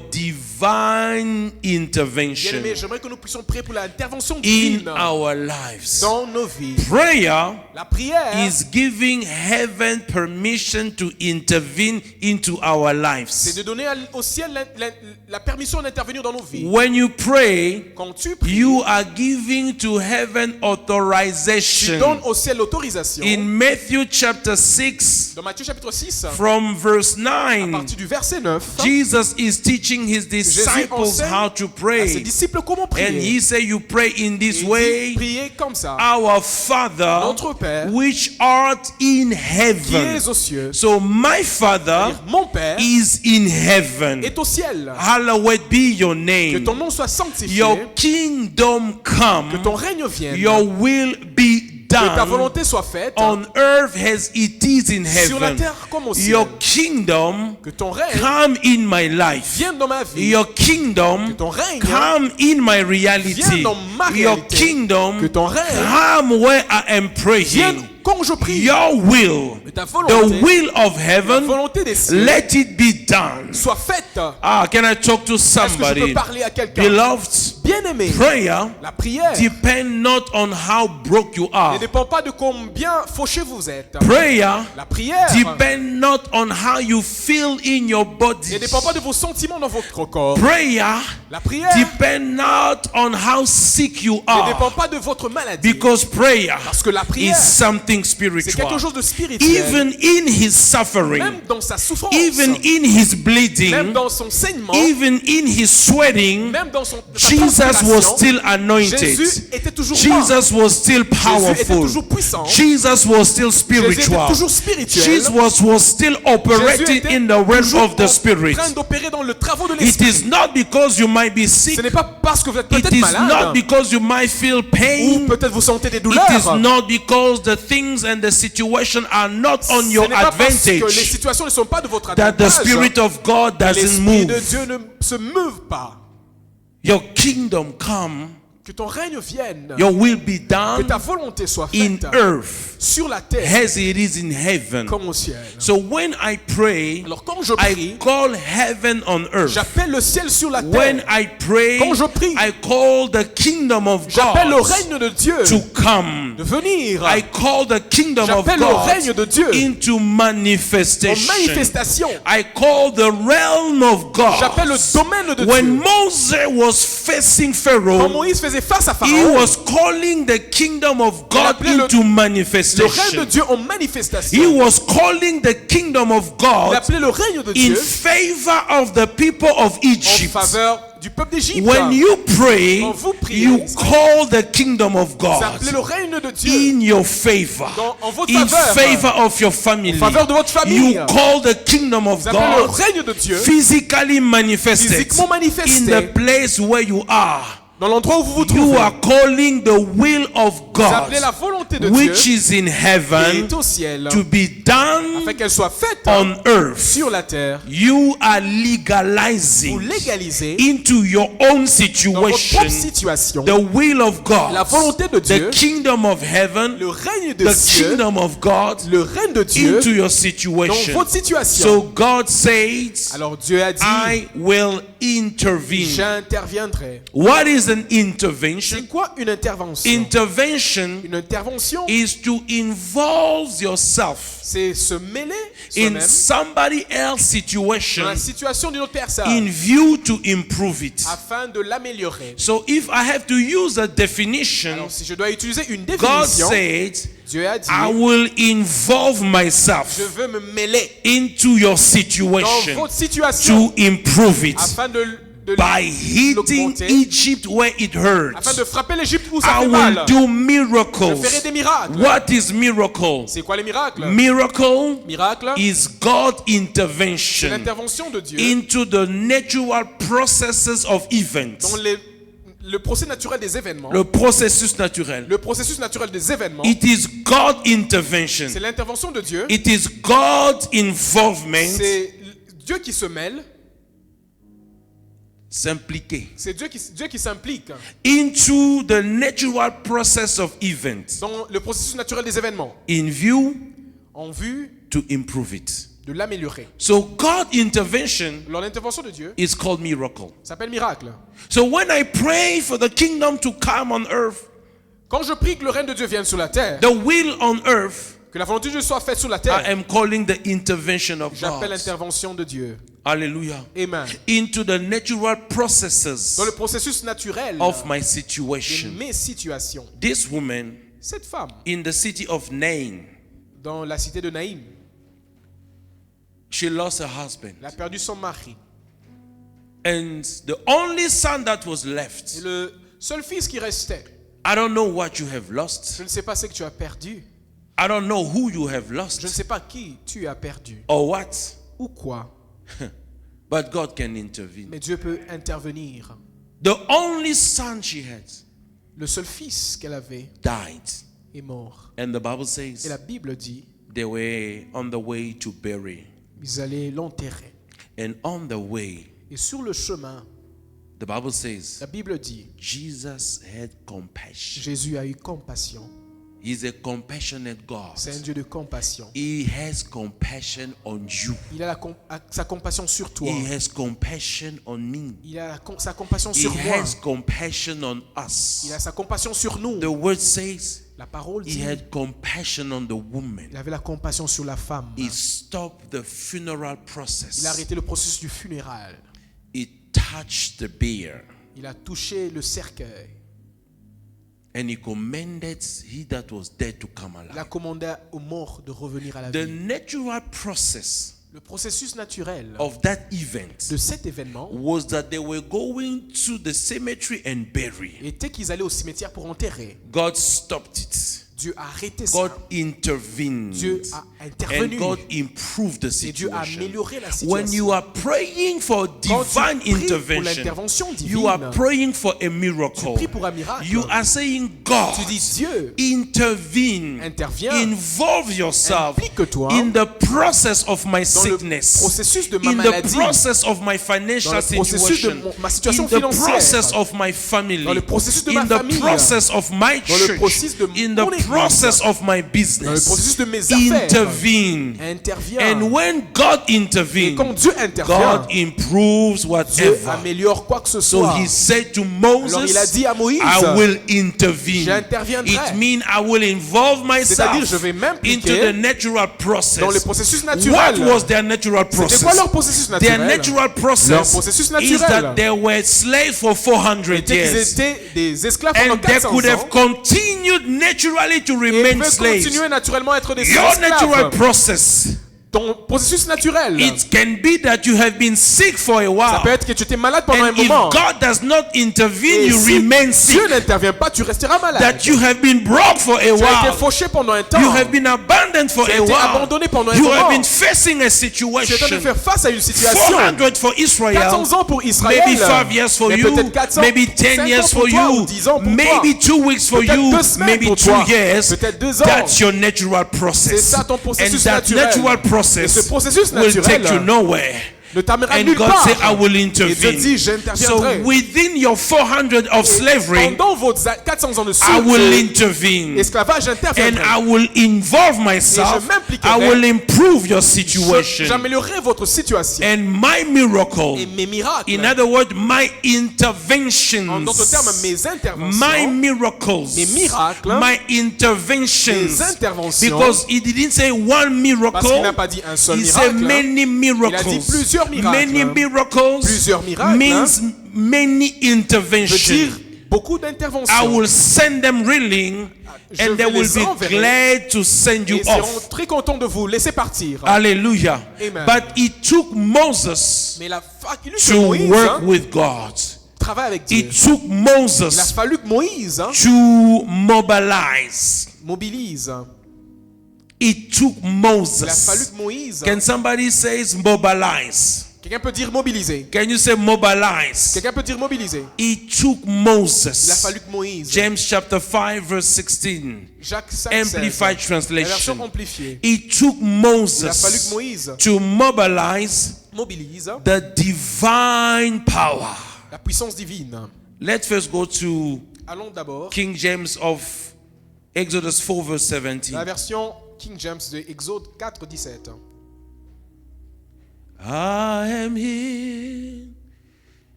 A: divine intervention
B: Bien-aimés, j'aimerais que nous puissions prier pour l'intervention
A: in
B: divine
A: our lives.
B: dans nos vies.
A: Prayer
B: La prière,
A: is giving heaven permission to intervene into our
B: c'est
A: lives.
B: de donner au ciel la permission d'intervenir dans nos vies.
A: When you pray,
B: Quand tu pries,
A: you are giving to heaven
B: tu donnes
A: authorization.
B: au ciel l'autorisation.
A: In Matthew chapter 6,
B: Dans Matthieu chapitre 6,
A: from verse
B: à
A: 9,
B: partir du verset 9,
A: Jesus is teaching his
B: Jésus
A: disciples
B: enseigne
A: how to
B: à ses
A: pray.
B: disciples comment
A: And
B: prier.
A: he said, you pray in
B: Et
A: this
B: il
A: way,
B: dit, priez comme ça.
A: our Father,
B: Notre Père,
A: which art in
B: qui
A: heaven.
B: es aux cieux,
A: So my Father
B: mon Père
A: is in heaven.
B: est au ciel.
A: Hallowed be your
B: Que
A: name.
B: ton nom soit sanctifié,
A: Your kingdom
B: que
A: come.
B: ton règne vienne,
A: Your will be
B: que ta
A: done
B: volonté soit faite
A: on earth as it is in
B: sur la
A: heaven.
B: terre comme au ciel.
A: Your kingdom
B: Que ton règne
A: come in my life.
B: vienne dans ma vie.
A: Your kingdom
B: Ton règne
A: come in my reality.
B: vienne dans ma
A: Your
B: réalité.
A: kingdom
B: Que ton règne
A: come where I am
B: vienne
A: praying.
B: quand je prie.
A: Your will,
B: Que ta
A: the
B: volonté,
A: will of
B: la
A: heaven,
B: volonté des cieux
A: let it be done.
B: soit faite.
A: Ah, can I talk to
B: Est-ce que je peux
A: somebody?
B: parler à quelqu'un?
A: Beloved,
B: Bien-aimé,
A: prayer
B: la prière
A: depend not on how broke you
B: ne
A: are.
B: dépend pas de combien fauché vous êtes.
A: Prayer
B: La prière
A: depend not on how you feel in your
B: ne
A: body.
B: dépend pas de vos sentiments dans votre corps.
A: Prayer
B: La prière
A: depend not on how sick you
B: ne dépend
A: are.
B: pas de votre maladie.
A: Because prayer
B: Parce que la prière,
A: is something
B: c'est quelque
A: spiritual.
B: chose de spirituel.
A: Even in his
B: Même
A: suffering,
B: dans sa souffrance,
A: even in his
B: même
A: bleeding,
B: dans son saignement,
A: even in his sweating,
B: même dans sa
A: Jesus was
B: transpiration,
A: still anointed.
B: Jésus était toujours roi.
A: Jesus was still
B: Jésus était
A: powerful.
B: toujours puissant.
A: Jesus was still
B: Jésus était
A: spiritual.
B: toujours spirituel.
A: Jesus was still
B: Jésus
A: operating
B: était
A: in the realm
B: toujours
A: of the spirit.
B: en train d'opérer dans le travaux de
A: It
B: l'esprit.
A: is not because you might be sick.
B: Ce n'est pas parce que vous êtes
A: It
B: peut-être
A: is not
B: malade
A: because you might feel
B: ou
A: pain.
B: peut-être vous sentez des
A: It
B: douleurs.
A: is not because the things and the situation are not on
B: Ce
A: your
B: n'est pas parce que les
A: advantage
B: situations ne sont pas de votre
A: that the
B: avantage.
A: Spirit of God doesn't
B: L'Esprit de
A: move.
B: Dieu ne se meuve pas.
A: Your kingdom come,
B: Que ton règne vienne.
A: your will be
B: Que
A: done
B: ta volonté soit
A: in
B: faite
A: earth
B: sur la terre
A: as it is in heaven.
B: comme au ciel.
A: So when I pray,
B: Alors quand je
A: I
B: prie,
A: call heaven on earth.
B: j'appelle le ciel sur la
A: When
B: terre.
A: I pray,
B: Quand je prie,
A: I call the kingdom of
B: J'appelle le
A: God
B: règne de Dieu
A: to come.
B: de venir
A: I call the kingdom of
B: J'appelle le règne de
A: God
B: Dieu
A: into
B: en
A: manifestation.
B: manifestation.
A: I call the realm of
B: J'appelle le
A: God.
B: domaine de
A: When
B: Dieu.
A: Moses was facing
B: Quand
A: Pharaoh,
B: Moïse faisait face à
A: he
B: Pharaon,
A: was calling the kingdom of God
B: appelait le-
A: into
B: le règne de
A: manifestation.
B: Dieu en
A: He
B: manifestation.
A: was calling the kingdom of
B: Il
A: God
B: appelait le règne de
A: in
B: Dieu
A: favor of the people of
B: en
A: Egypt.
B: faveur du peuple d'Égypte.
A: When you pray,
B: Quand vous priez,
A: you call the kingdom of
B: Vous appelez
A: God
B: le règne de Dieu
A: in your favor,
B: en votre
A: in
B: faveur.
A: favor of your family.
B: En faveur de votre famille.
A: You call the kingdom of
B: Vous appelez le
A: God
B: règne de Dieu
A: physically manifested
B: physiquement manifesté.
A: in the place where you are.
B: dans l'endroit où vous vous
A: You
B: trouvez.
A: are calling the will of
B: Vous appelez la
A: God,
B: volonté de
A: which
B: Dieu
A: is in
B: qui
A: heaven,
B: est au ciel
A: to be done
B: afin qu'elle soit faite
A: on earth.
B: sur la terre.
A: You are
B: Vous
A: legalizing
B: légalisez
A: into your own
B: dans votre propre
A: situation
B: situation
A: the will of God,
B: la volonté de Dieu,
A: the kingdom of heaven,
B: le règne de
A: the
B: Dieu,
A: kingdom of God
B: le règne de Dieu
A: into your
B: dans
A: situation.
B: votre situation.
A: So God says,
B: Alors Dieu a dit,
A: I will intervene.
B: j'interviendrai.
A: What is an intervention?
B: C'est quoi une intervention?
A: Intervention
B: Une intervention,
A: is to involve yourself
B: c'est se mêler
A: in
B: soi-même
A: somebody else's
B: dans
A: situation
B: la situation d'une autre personne
A: in view to improve it.
B: afin de l'améliorer.
A: So if I have to use a definition,
B: Alors, si je dois utiliser une
A: God
B: définition,
A: said,
B: Dieu a dit,
A: I will involve
B: je
A: myself
B: veux me mêler
A: into your
B: dans
A: situation
B: votre situation
A: to improve it
B: afin de
A: by hitting
B: l'augmenter,
A: Egypt where it
B: afin de
A: hurts.
B: frapper l'Égypte où ça
A: I
B: fait
A: will
B: mal.
A: do
B: Je ferai
A: miracles.
B: des miracles.
A: What is miracle?
B: C'est quoi les miracles?
A: Miracle
B: Miracle,
A: is God
B: c'est
A: intervention
B: l'intervention de Dieu
A: into the natural processes of events.
B: dans le procès naturel des événements.
A: Le processus naturel.
B: Le processus naturel des événements,
A: It is God intervention.
B: c'est l'intervention de Dieu.
A: It is God involvement.
B: C'est Dieu qui se mêle.
A: S'impliquer
B: C'est Dieu qui s'implique
A: into the natural process of events
B: dans le processus naturel des événements
A: in view
B: en vue
A: to improve it.
B: de l'améliorer.
A: So God intervention
B: Alors l'intervention de Dieu
A: is called miracle.
B: s'appelle miracle.
A: So when I pray for the kingdom to come on earth,
B: Quand je prie que le règne de Dieu vienne sur la terre,
A: the will on earth,
B: que la volonté de Dieu soit faite sur la
A: I
B: terre,
A: am calling the intervention of
B: j'appelle
A: God.
B: l'intervention de Dieu.
A: Hallelujah.
B: Amen.
A: Into the natural processes
B: Dans le processus naturel
A: of my
B: de
A: situation.
B: mes situations.
A: This woman
B: Cette femme,
A: in the city of Nain,
B: dans la cité de Naïm,
A: she lost her husband.
B: elle a perdu son mari.
A: And the only son that was left,
B: Et le seul fils qui restait,
A: I don't know what you have lost.
B: je ne sais pas ce que tu as perdu.
A: I don't know who you have
B: Je ne
A: lost
B: sais pas qui tu as perdu
A: or what,
B: ou quoi.
A: but God can intervene.
B: Mais Dieu peut intervenir.
A: The only son she had
B: Le seul fils qu'elle avait
A: died.
B: est mort.
A: And the Bible
B: Et
A: says
B: la Bible dit,
A: they were on the way to bury.
B: ils allaient l'enterrer.
A: And on the way,
B: Et sur le chemin,
A: the Bible says
B: la Bible dit,
A: Jesus had compassion.
B: Jésus a eu compassion.
A: He's a compassionate God.
B: C'est un Dieu de compassion.
A: He has compassion on you.
B: Il a sa compassion sur toi.
A: He has compassion on me.
B: Il a sa compassion
A: He
B: sur moi.
A: has compassion on us.
B: Il a sa compassion sur nous.
A: The word says
B: La parole
A: he
B: dit,
A: had compassion on the woman.
B: il avait la compassion sur la femme.
A: He stopped the funeral
B: Il a
A: process.
B: arrêté le processus du funérail.
A: He touched the bier.
B: Il a touché le cercueil.
A: And he commanded he that was dead to come
B: Il a
A: alive.
B: commandé aux morts de revenir à la
A: The
B: vie.
A: natural process
B: Le processus naturel
A: of that event
B: de cet événement
A: was that they were going to the cemetery and bury.
B: était qu'ils allaient au cimetière pour enterrer.
A: God stopped it.
B: Dieu a arrêté
A: God
B: ça.
A: intervened.
B: Dieu a
A: And
B: intervenu.
A: God improved the
B: Et Dieu a
A: situation.
B: amélioré la
A: When
B: situation.
A: you are praying for
B: Quand
A: divine
B: tu pries pour
A: intervention,
B: l'intervention divine,
A: you are praying for a
B: tu
A: miracle.
B: pries pour un miracle.
A: You are saying, God,
B: Tu dis Dieu,
A: intervene.
B: interviens.
A: Involve yourself
B: Implique-toi
A: in the process of my
B: dans le
A: sickness,
B: processus de ma
A: in the
B: maladie,
A: process of my
B: dans
A: financial
B: le processus de
A: situation,
B: ma situation
A: in the
B: financière,
A: process of my family,
B: dans le processus de
A: in
B: ma
A: the
B: famille,
A: process of my
B: dans le
A: church,
B: processus de
A: in
B: mon
A: the
B: église,
A: process of my
B: dans le
A: business.
B: processus de mes affaires.
A: Intervene.
B: Interviens.
A: And when God
B: Et
A: intervenes,
B: quand Dieu intervient,
A: God improves
B: Dieu
A: whatever.
B: améliore quoi que ce
A: So
B: soit.
A: he said to
B: Alors il a
A: Moses,
B: dit à Moïse,
A: I will intervene.
B: j'interviendrai.
A: It means I will involve
B: C'est-à-dire,
A: myself
B: je vais m'impliquer
A: into the natural process.
B: dans le processus
A: What
B: naturel.
A: was their natural
B: C'était
A: process?
B: quoi leur processus
A: Their
B: naturel?
A: natural
B: Leur
A: process
B: processus
A: is
B: naturel.
A: that they were slaves for 400
B: C'était qu'ils
A: years.
B: étaient des esclaves pendant
A: And they
B: 400
A: could have
B: ans.
A: continued naturally to
B: Et ils
A: remain
B: pouvaient
A: slaves.
B: continuer naturellement à être des
A: Your natural
B: esclaves.
A: process,
B: Ton processus naturel,
A: it can be that you have been sick for a
B: ça
A: while.
B: peut être que tu étais malade pendant un
A: And if
B: moment.
A: God does not intervene,
B: Et
A: you
B: si
A: remain sick.
B: Dieu n'intervient pas, tu resteras malade.
A: That you have been broke for a
B: Tu as été
A: while.
B: fauché pendant un temps.
A: You have been abandoned for
B: Tu as
A: a
B: été
A: while.
B: abandonné pendant un
A: You
B: moment.
A: have been facing a
B: Tu es en
A: situation.
B: train de faire face à une situation.
A: 400 for Israel.
B: 400 ans pour Israël.
A: Maybe 5 years for
B: Mais
A: you.
B: peut-être 400,
A: Maybe 10
B: 5
A: years
B: ans
A: for
B: pour toi,
A: you.
B: ou 10 ans pour
A: Maybe
B: toi.
A: 2 weeks for
B: Peut-être
A: you.
B: 2 semaines
A: Maybe
B: pour
A: 2
B: toi.
A: years.
B: Peut-être 2 ans.
A: That's your natural process.
B: C'est ça ton processus
A: And that
B: naturel.
A: natural
B: Et ce
A: process
B: processus
A: will take
B: naturel
A: you nowhere.
B: ne t'amènera
A: And
B: nulle
A: God
B: part.
A: said, I will
B: Et Dieu
A: intervene.
B: dit,
A: So
B: j'interviendrai.
A: within your 400 of slavery,
B: Pendant vos 400 ans de
A: I will
B: suite,
A: intervene.
B: esclavage,
A: And
B: j'interviendrai.
A: I will involve myself.
B: m'impliquerai.
A: I will improve your situation.
B: J'améliorerai votre situation.
A: And my miracle,
B: Et mes miracles,
A: in other words, my
B: en
A: interventions,
B: d'autres termes, mes interventions,
A: my miracles,
B: mes miracles,
A: my interventions,
B: mes interventions,
A: because he didn't say one
B: parce qu'il
A: miracle,
B: n'a pas dit un seul
A: he said
B: miracle,
A: many miracles.
B: dit plusieurs miracles.
A: Many miracles
B: Plusieurs miracles,
A: means many
B: veut dire
A: interventions.
B: beaucoup
A: I
B: d'interventions.
A: will send them reeling,
B: Je
A: and they
B: vais
A: will
B: les
A: be
B: enverrer.
A: glad to send you
B: Ils seront
A: off.
B: très contents de vous laisser partir.
A: Hallelujah.
B: Amen.
A: But it took Moses
B: Mais il a fallu que
A: to
B: Moïse
A: work with God.
B: travaille avec Dieu.
A: It took
B: Il a
A: Moses
B: fallu que Moïse
A: to mobilize.
B: mobilise.
A: It took
B: Il a fallu
A: Moses.
B: que Moïse.
A: Can somebody say mobilize?
B: Quelqu'un peut dire mobiliser.
A: Can you say mobilize?
B: Quelqu'un peut dire mobiliser.
A: It took
B: Il a
A: Moses.
B: fallu que Moïse.
A: James chapter 5 verse 16.
B: Jacques 5,
A: Amplified
B: 16, la version
A: translation.
B: amplifiée.
A: It took
B: Il a fallu que
A: Moses
B: Moïse
A: to mobilize
B: mobilise
A: the divine power.
B: la puissance divine.
A: Let's first go to
B: Allons d'abord
A: King James of Exodus 4 verse
B: la
A: 17.
B: version King James de Exode 4, 17.
A: I am here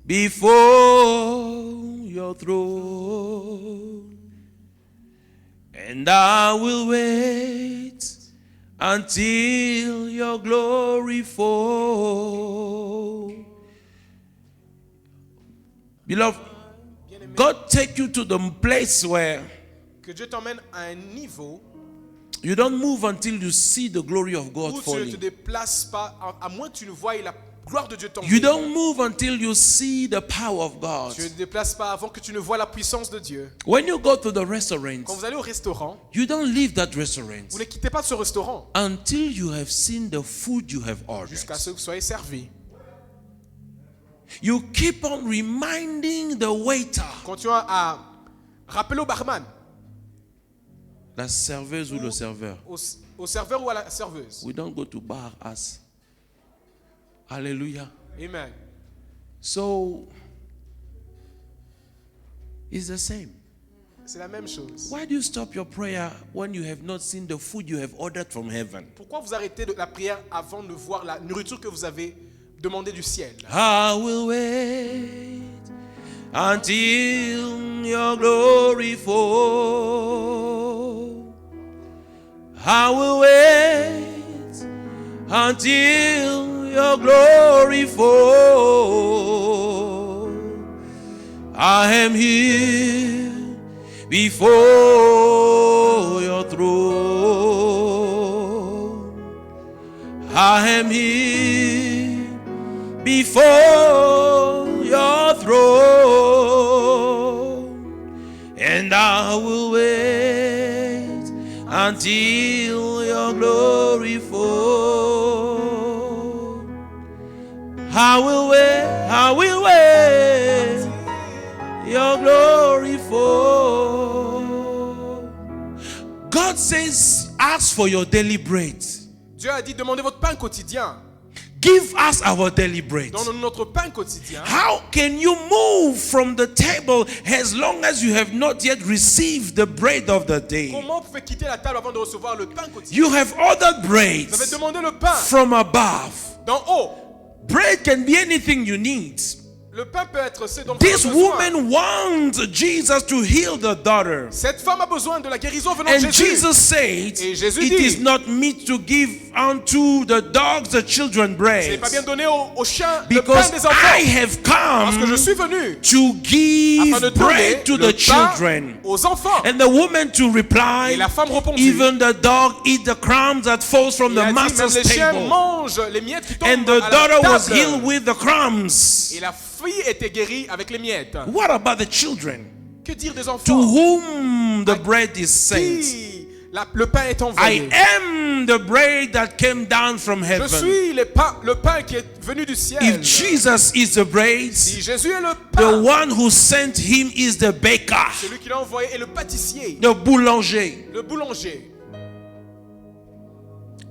A: before your throne, and I will wait until your glory fall. Beloved, God take you to the place where
B: Que Dieu t'emmène à un niveau
A: you don't move until you see the glory of God
B: où tu ne te
A: falling.
B: déplaces pas, à moins que tu ne voies la gloire de Dieu tomber.
A: You don't move until you see the power of God.
B: Tu ne te déplaces pas avant que tu ne vois la puissance de Dieu.
A: When you go to the restaurant,
B: Quand vous allez au restaurant,
A: you don't leave that restaurant
B: vous ne quittez pas ce restaurant
A: until you have seen the food you have ordered.
B: jusqu'à ce que vous soyez servi.
A: You keep on reminding the waiter,
B: Continuez à rappeler au barman,
A: la serveuse ou le serveur.
B: au serveur ou à la serveuse.
A: We don't go to bar as. Hallelujah.
B: Amen.
A: So, it's the same.
B: C'est la même chose.
A: Why do you stop your prayer when you have not seen the food you have ordered from heaven?
B: Pourquoi vous arrêtez de la prière avant de voir la nourriture que vous avez demandée du ciel?
A: I will wait until your glory fall. I will wait until your glory fall. I am here before your throne. I am here before your throne, and I will wait until your glory fall. I will wait, your glory fall. God says, ask for your daily bread.
B: Dieu a dit, demandez votre pain quotidien.
A: Give us our daily bread.
B: Donne-nous notre pain quotidien.
A: How can you move from the table as long as you have not yet received the bread of the day?
B: Comment vous pouvez quitter la table avant de recevoir le pain quotidien?
A: You have ordered bread
B: Vous avez demandé le pain
A: from above.
B: d'en haut.
A: Bread can be anything you need.
B: Le pain peut être ce dont vous
A: This
B: avez besoin.
A: woman wants Jesus to heal the daughter.
B: Cette femme a besoin de la guérison venant de
A: And
B: Jésus.
A: Jesus said,
B: Et Jésus
A: it
B: dit,
A: is not meet to give unto the dogs, the children
B: Ce n'est
A: bread.
B: pas bien donné aux chiens le pain
A: Because
B: des enfants.
A: I have
B: Parce que je
A: come
B: suis venu
A: to give
B: afin de donner
A: bread to
B: le
A: the
B: pain
A: children.
B: aux enfants.
A: And the woman to reply,
B: Et la femme répondit,
A: even the dog eat the crumbs that falls from
B: il a
A: the
B: dit, même
A: master's
B: les chiens
A: table.
B: mangent les miettes qui tombent
A: And the
B: à la
A: daughter was
B: table.
A: healed with the crumbs.
B: Et la fille était guérie avec les miettes.
A: What about the children
B: Que dire des
A: to
B: enfants
A: whom the bread is sent?
B: qui le pain est
A: I
B: envoyé?
A: am the bread that came down from
B: Je
A: heaven.
B: suis le pain qui est venu du ciel.
A: If Jesus is the bread,
B: Si Jésus est le
A: the
B: pain,
A: one who sent him is the baker,
B: celui qui l'a envoyé est le pâtissier,
A: the boulanger.
B: le boulanger.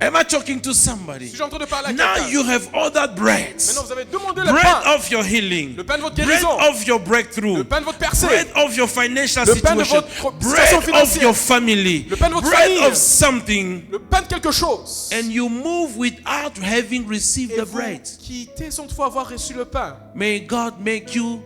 A: Am I talking to somebody?
B: Si j'ai en train de parler à
A: Now
B: quelqu'un.
A: you have ordered bread.
B: Maintenant, vous avez demandé le
A: Bread
B: pain.
A: of your healing.
B: Le pain de votre
A: Bread
B: guérison.
A: of your breakthrough.
B: Le pain de votre percée.
A: Bread of your financial
B: Le pain de
A: situation.
B: votre situation
A: Bread of
B: financière.
A: your family.
B: Le pain de votre
A: Bread
B: famille.
A: of something.
B: Le pain de quelque chose.
A: And you move without having received
B: Et
A: the
B: vous
A: bread.
B: quittez sans toutefois avoir reçu le pain.
A: May God make you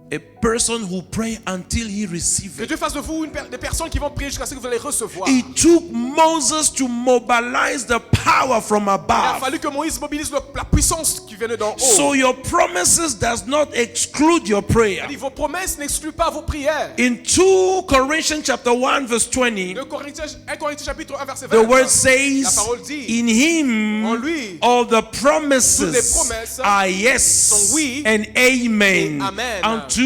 A: a person who pray until he receives
B: Que
A: it.
B: Dieu fasse de vous des personnes qui vont prier jusqu'à ce que vous allez recevoir.
A: It took Moses to mobilize the power from
B: Il a
A: above.
B: fallu que Moïse mobilise la puissance qui vient d'en haut.
A: So your promises does not exclude your prayer.
B: Et vos promesses n'excluent pas vos prières.
A: In 2 Corinthians chapter 1 verse 20,
B: 1 Corinthiens chapitre 1 verset 20.
A: the word
B: La
A: says,
B: parole dit,
A: in him
B: en lui,
A: all the
B: toutes les
A: promises
B: promesses
A: are yes
B: sont oui
A: and amen
B: et amen.
A: unto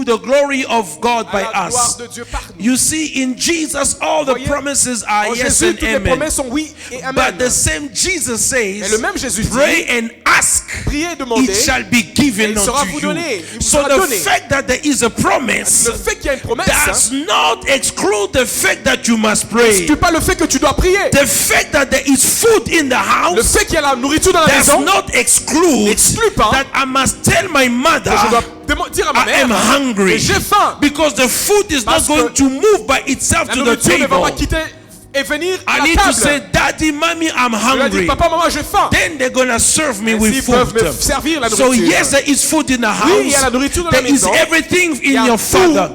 A: the glory of God
B: à
A: by
B: la gloire
A: us.
B: de Dieu par nous.
A: You see, in Jesus all the
B: Voyez,
A: promises are
B: En
A: yes
B: Jésus,
A: and
B: toutes les
A: amen.
B: promesses sont oui et amen.
A: But the same Jesus
B: Mais
A: says,
B: le même Jésus dit,
A: pray and ask,
B: priez et demandez,
A: it shall be given
B: et il sera
A: unto
B: vous
A: you.
B: donné, il vous
A: So
B: sera
A: the
B: donné.
A: fact that there is a promise
B: le fait qu'il y a une promesse
A: does not exclude the fact that you must pray.
B: n'exclut pas le fait que tu dois prier.
A: The fact that there is food in the
B: Le
A: house
B: fait qu'il y a la nourriture dans la
A: does
B: maison
A: not exclude
B: n'exclut pas
A: that I must tell my mother
B: que je dois dire à ma
A: I am
B: mère
A: hungry,
B: que j'ai faim.
A: because the food is not
B: Parce que
A: going to move by itself
B: La
A: to the
B: nourriture ne va
A: table.
B: pas quitter et venir à
A: I
B: la
A: need to
B: table.
A: say, Daddy, Mommy, I'm
B: Je lui ai dit,
A: hungry.
B: papa, maman, j'ai faim.
A: Then they're gonna serve me with
B: Ils peuvent
A: food.
B: me servir la
A: So
B: nourriture.
A: yes, there is food in the
B: Oui, il y a la
A: house.
B: nourriture dans la
A: There is
B: maison.
A: everything
B: Il y
A: in
B: a
A: your
B: tout
A: Father.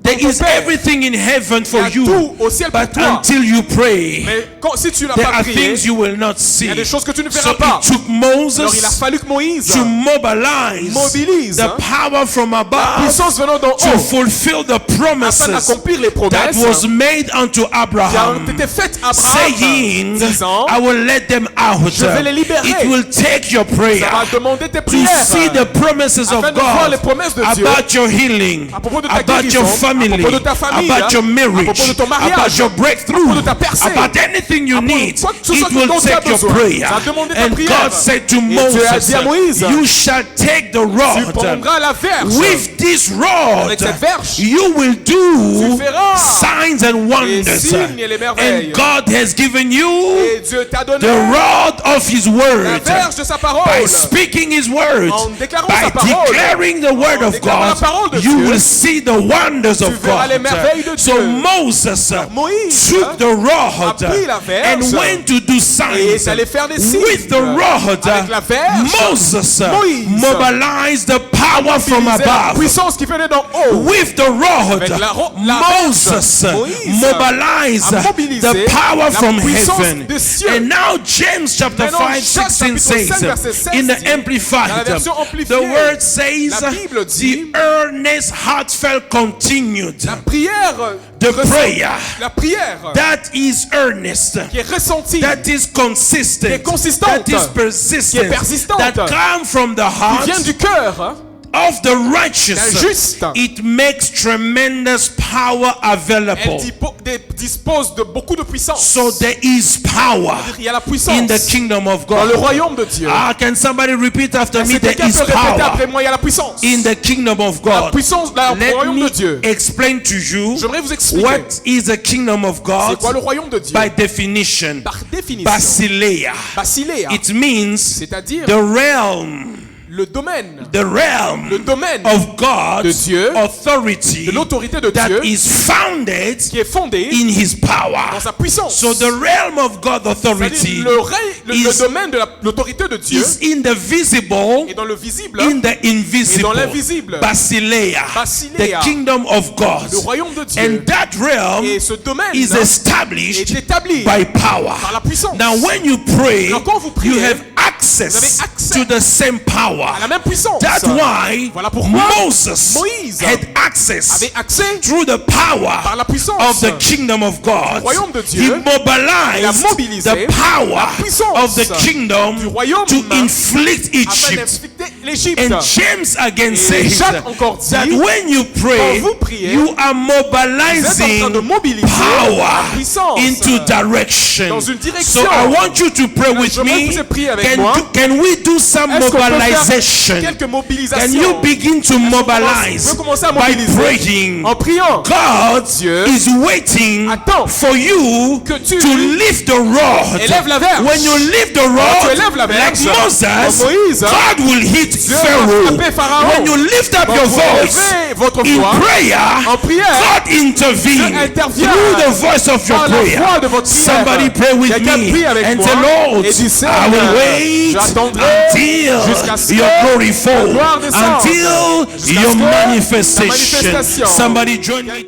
A: There
B: ton
A: is
B: Père.
A: everything in heaven for
B: Il y a
A: you.
B: tout au ciel pour
A: But
B: toi.
A: until you pray,
B: Mais si tu n'as
A: there
B: pas
A: are
B: prié,
A: things you will not
B: il
A: see.
B: y a des choses que tu ne
A: So
B: verras pas.
A: it took
B: Alors il a
A: Moses
B: fallu que Moïse
A: to mobilise the power from
B: la
A: above
B: puissance venant d'en
A: to
B: haut
A: fulfill the
B: afin
A: promises
B: d'accomplir les
A: that
B: promesses
A: was made unto
B: qui ont
A: Abraham,
B: été faites à Abraham,
A: saying,
B: disant,
A: I will let them out.
B: Je vais les libérer.
A: It will take your
B: ça
A: prayer
B: va demander tes
A: to
B: prières
A: see the promises of
B: afin de voir les
A: God
B: promesses de Dieu
A: about your healing,
B: à propos de ta
A: about your
B: guérison,
A: family,
B: à propos de ta famille,
A: about your
B: à
A: marriage,
B: propos de ton mariage,
A: about your breakthrough,
B: à propos de ta percée,
A: about anything you
B: à propos de
A: need.
B: quoi que ce soit
A: It will
B: dont tu as
A: take your
B: besoin.
A: prayer.
B: Ça va demander ta
A: And
B: prière.
A: God said to
B: Dieu a dit à Moïse,
A: Moses, you shall take the
B: tu
A: rod.
B: prendras la verge.
A: With this rod,
B: Avec cette verge,
A: you will do
B: tu feras
A: signs and
B: les
A: wonders.
B: signes et les merveilles.
A: And God has given you
B: Et Dieu t'a donné
A: the rod of His
B: la
A: word.
B: verge de sa
A: By
B: parole.
A: speaking His word,
B: En déclarant
A: by
B: sa parole,
A: declaring the word
B: en
A: of
B: déclarant la parole
A: God,
B: de
A: you
B: Dieu,
A: will see the wonders of
B: verras les
A: God.
B: merveilles de
A: So
B: Dieu.
A: Moses
B: Moïse
A: took the rod
B: pris la verge
A: and went to do
B: et
A: signs.
B: est allé faire des signes.
A: With the rod,
B: Avec la verge,
A: Moses
B: Moïse
A: mobilized the power from
B: utilisait la
A: above.
B: puissance qui venait d'en haut.
A: With the rod,
B: Avec la
A: Moses
B: verge, Moïse
A: mobilized
B: a mobilisé
A: the power
B: la
A: from
B: puissance
A: heaven.
B: des cieux.
A: And now James chapter
B: Maintenant,
A: 5,
B: Jacques
A: 16
B: chapitre
A: says,
B: 5, verset 16
A: in the
B: dit, dans la
A: Amplified,
B: version amplifiée,
A: the word says,
B: la Bible dit,
A: the earnest, heartfelt, continued.
B: La prière,
A: The prayer
B: la prière
A: that is earnest,
B: qui est ressentie,
A: that is consistent,
B: qui est consistante,
A: that is persistent,
B: qui est persistante,
A: that come from the
B: qui
A: heart
B: vient du cœur
A: of the righteous,
B: d'un juste.
A: it makes tremendous power available.
B: Elle dispose de beaucoup de puissance.
A: So there is power
B: Il y a la puissance
A: in the kingdom of
B: dans le
A: God.
B: royaume de Dieu.
A: Can somebody repeat after me?
B: Si
A: There
B: quelqu'un
A: is
B: peut répéter
A: power
B: après moi, il y a la puissance.
A: in the kingdom of
B: La
A: God.
B: puissance dans le
A: Let
B: royaume de
A: me
B: Dieu.
A: explain to you
B: J'aimerais vous expliquer.
A: what is the kingdom of
B: C'est
A: God
B: quoi le royaume de Dieu?
A: by definition.
B: Par définition.
A: Basileia.
B: Basileia.
A: It means
B: C'est-à-dire
A: the realm.
B: le domaine.
A: The realm
B: Le domaine
A: of God's
B: de Dieu,
A: authority
B: de l'autorité de
A: that
B: Dieu
A: is founded
B: qui est fondé
A: in His
B: dans
A: power.
B: sa puissance.
A: So the realm of God's authority
B: C'est-à-dire le domaine de l'autorité de Dieu
A: is in the visible,
B: est dans le visible
A: in the
B: et
A: invisible.
B: dans l'invisible.
A: Basileia,
B: Basileia.
A: the kingdom of God.
B: Le royaume de Dieu.
A: And that realm
B: Et ce domaine
A: is
B: est
A: established
B: établi
A: by power.
B: par la puissance.
A: Now when you pray,
B: Alors, quand vous priez,
A: you have
B: vous
A: access
B: avez accès
A: to the same power.
B: à la même puissance.
A: That's why
B: Voilà pourquoi
A: Moses
B: Moïse
A: had access
B: avait accès
A: through the power
B: par la puissance
A: of the kingdom of God.
B: royaume de Dieu.
A: He
B: Il a
A: mobilized
B: mobilisé
A: the power
B: la puissance
A: of the kingdom
B: du royaume
A: to inflict
B: afin
A: Egypt.
B: d'inflicter l'Égypte.
A: And James again
B: Et
A: says
B: Jacques encore dit,
A: that when you pray,
B: quand vous priez,
A: you are
B: vous êtes en train
A: mobilizing
B: de mobiliser
A: power
B: la puissance
A: into direction.
B: dans une direction.
A: So I want you to pray with
B: J'aimerais que
A: me.
B: vous ayez prié avec moi.
A: Can we do some
B: Est-ce qu'on peut faire
A: mobilization?
B: quelques
A: Can
B: mobilisations?
A: you begin to
B: On
A: mobilize
B: peut commencer à
A: by
B: mobiliser
A: praying?
B: en priant.
A: God
B: Dieu
A: is waiting
B: attend
A: for you
B: que tu
A: to lift the rod.
B: élèves la verge.
A: When you lift the
B: tu
A: rod,
B: élèves la
A: like
B: verge,
A: Moses,
B: comme Moïse,
A: God will hit
B: Dieu va
A: Pharaoh.
B: frapper Pharaon.
A: When you lift up
B: Quand
A: your
B: vous
A: voice
B: élevez votre
A: in
B: voix,
A: prayer,
B: en prière,
A: God intervenes
B: Dieu intervient
A: through the voice of your
B: par la
A: prayer.
B: voix de votre prière.
A: Somebody pray with
B: Quelqu'un
A: me
B: prie avec
A: and
B: moi
A: say, Lord,
B: et dit,
A: I
B: Seigneur,
A: will wait
B: j'attendrai jusqu'à ce
A: until your
B: que
A: glory fall,
B: gloire descende,
A: until
B: jusqu'à
A: your
B: ce que la
A: manifestation.
B: manifestation.
A: Somebody join me.